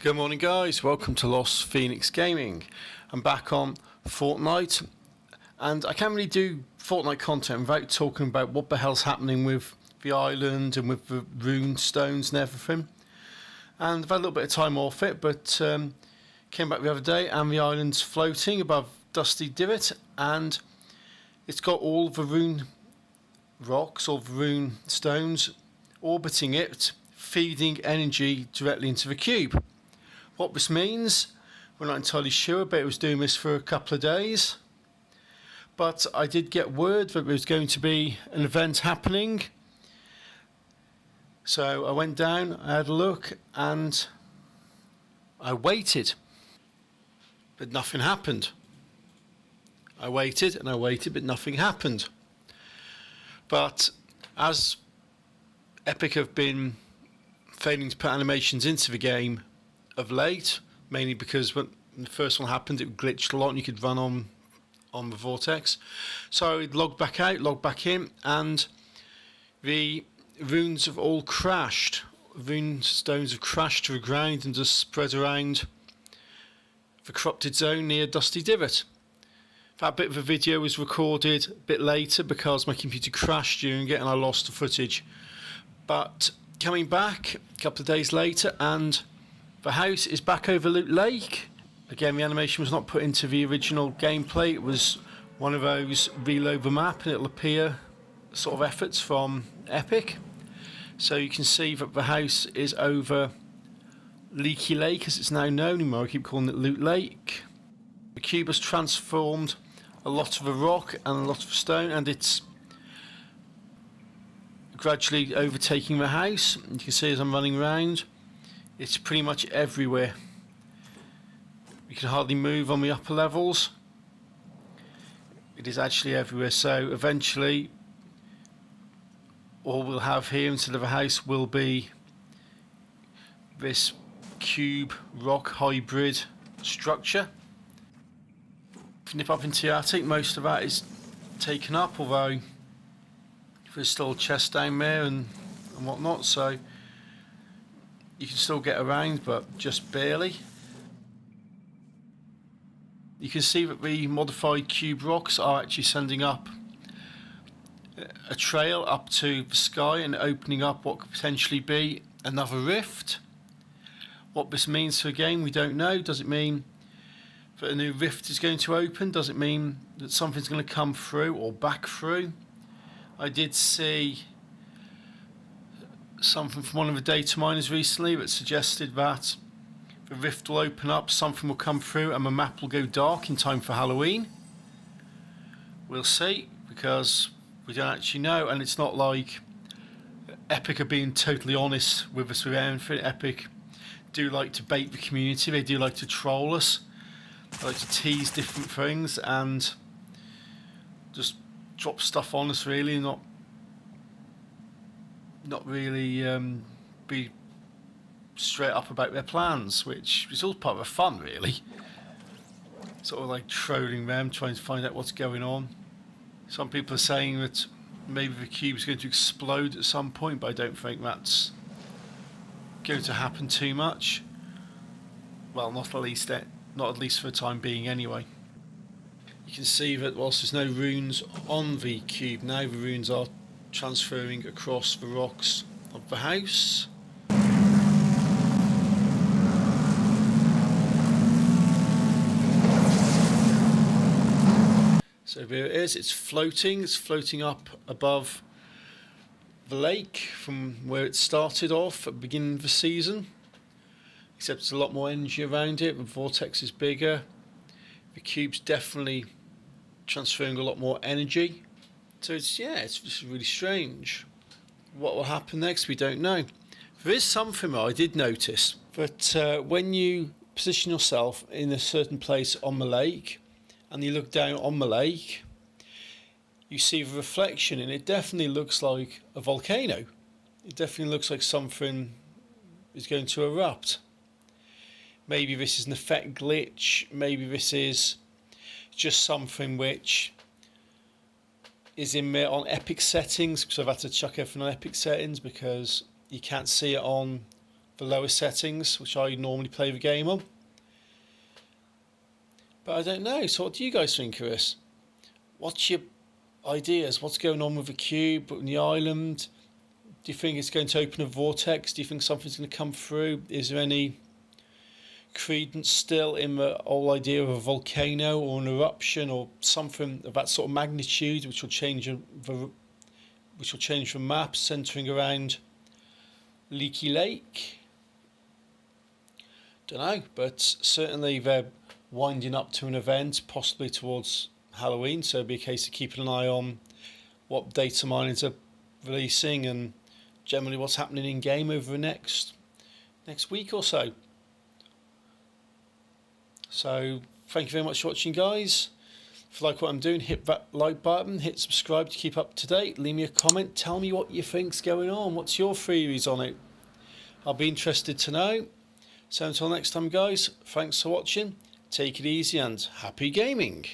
Good morning guys, welcome to Lost Phoenix Gaming. I'm back on Fortnite and I can't really do Fortnite content without talking about what the hell's happening with the island and with the rune stones and everything. And I've had a little bit of time off it, but came back the other day and the island's floating above Dusty Divot and it's got all the rune rocks or the rune stones orbiting it, feeding energy directly into the cube. What this means, we're not entirely sure, but it was doing this for a couple of days. But I did get word that there was going to be an event happening. So I went down, I had a look, and I waited. But nothing happened. I waited and I waited, but nothing happened. But as Epic have been failing to put animations into the game of late, mainly because when the first one happened it glitched a lot and you could run on the vortex, so I logged back out, logged back in, and the runes have all crashed. Rune stones have crashed to the ground and just spread around the corrupted zone near Dusty Divot. That bit of the video was recorded a bit later because my computer crashed during it and I lost the footage, but coming back a couple of days later and the house is back over Leaky Lake. Again, the animation was not put into the original gameplay. It was one of those reload the map and it'll appear sort of efforts from Epic. So you can see that the house is over Leaky Lake as it's now known anymore. I keep calling it Leaky Lake. The cube has transformed a lot of the rock and a lot of the stone and it's gradually overtaking the house. You can see as I'm running around, it's pretty much everywhere. You can hardly move on the upper levels. It is actually everywhere, so eventually all we'll have here instead of a house will be this cube rock hybrid structure. If you nip up into the attic, most of that is taken up, although there's still a chest down there and whatnot, so you can still get around, but just barely. You can see that the modified cube rocks are actually sending up a trail up to the sky and opening up what could potentially be another rift. What this means for the game, we don't know. Does it mean that a new rift is going to open? Does it mean that something's going to come through or back through? I did see something from one of the data miners recently that suggested that the rift will open up, something will come through and the map will go dark in time for Halloween. We'll see, because we don't actually know, and it's not like Epic are being totally honest with us with anything. Epic do like to bait the community, they do like to troll us, they like to tease different things and just drop stuff on us, really, not really be straight up about their plans, which is all part of the fun, really. Sort of like trolling them, trying to find out what's going on. Some people are saying that maybe the cube is going to explode at some point, but I don't think that's going to happen too much. Well, not at least for the time being anyway. You can see that whilst there's no runes on the cube now, the runes are transferring across the rocks of the house. So there it is, it's floating up above the lake from where it started off at the beginning of the season, except there's a lot more energy around it, the vortex is bigger, the cube's definitely transferring a lot more energy. So it's really strange. What will happen next, we don't know. There is something that I did notice, that when you position yourself in a certain place on the lake and you look down on the lake, you see the reflection and it definitely looks like a volcano. It definitely looks like something is going to erupt. Maybe this is an effect glitch, maybe this is just something which is in there on Epic settings, because I've had to chuck everything on Epic settings because you can't see it on the lower settings, which I normally play the game on. But I don't know. So what do you guys think of this? What's your ideas? What's going on with the cube and the island? Do you think it's going to open a vortex? Do you think something's going to come through? Is there any credence still in the whole idea of a volcano or an eruption or something of that sort of magnitude, which will change the map, centering around Leaky Lake? Don't know, but certainly they're winding up to an event, possibly towards Halloween, so it'll be a case of keeping an eye on what data miners are releasing and generally what's happening in game over the next week or so. So thank you very much for watching, guys. If you like what I'm doing, hit that like button, hit subscribe to keep up to date, leave me a comment, tell me what you think's going on, what's your theories on it. I'll be interested to know. So until next time, guys, thanks for watching, take it easy and happy gaming.